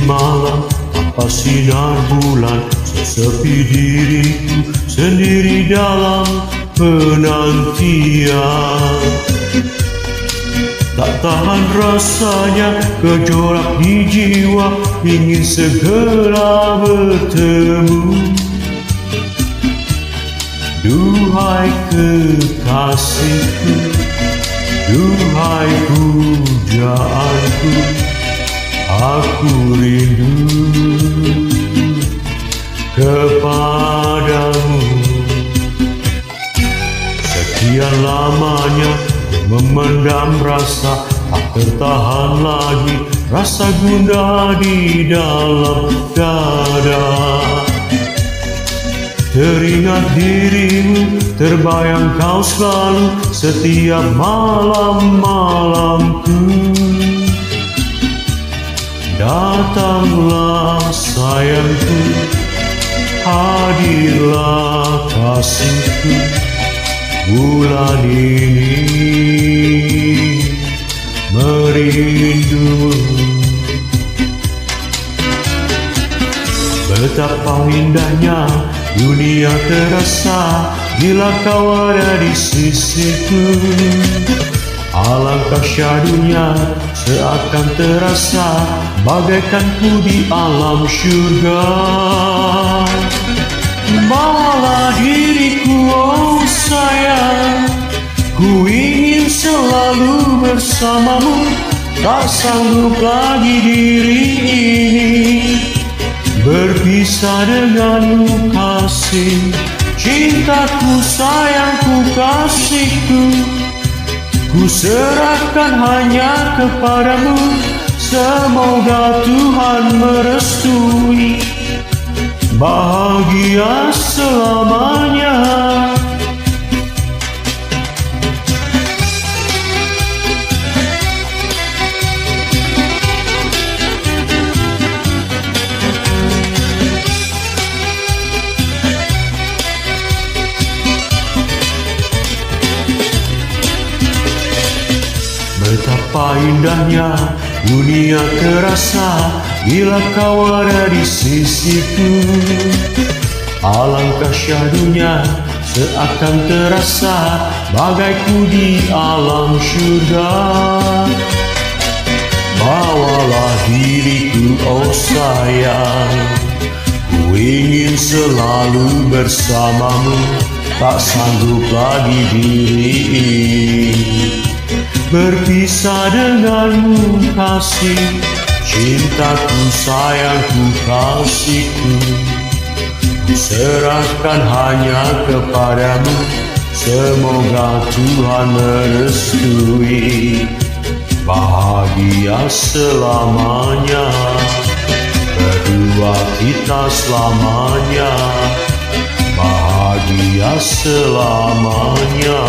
malam tanpa sinar bulan, sesepi diriku sendiri dalam penantian. Tak tahan rasanya gejolak di jiwa, ingin segera bertemu. Duhai kekasihku, duhai pujaanku, aku rindu kepadamu. Sekian lamanya memendam rasa, tak tertahan lagi rasa gundah di dalam dada. Teringat dirimu, terbayang kau selalu setiap malam-malamku. Datanglah sayangku, hadirlah kasihku, bulan ini merindu. Betapa indahnya dunia terasa bila kau ada di sisiku. Alangkah syahdunya seakan terasa bagaikan ku di alam syurga. Bawalah diriku, oh sayang, ku ingin selalu bersamamu. Tak sanggup lagi diri ini berpisah denganmu kasih. Cintaku, sayangku, kasihku, ku serahkan hanya kepadamu. Semoga Tuhan merestui bahagia selamanya. Betapa indahnya dunia terasa bila kau ada di sisiku. Alangkah syahdunya seakan terasa bagaiku di alam syurga. Bawalah diriku, oh sayang, ku ingin selalu bersamamu. Tak sanggup lagi diri ini berpisah denganmu kasih. Cintaku, sayangku, kasihku, ku serahkan hanya kepadamu. Semoga Tuhan merestui bahagia selamanya. Berdua kita selamanya, bahagia selamanya.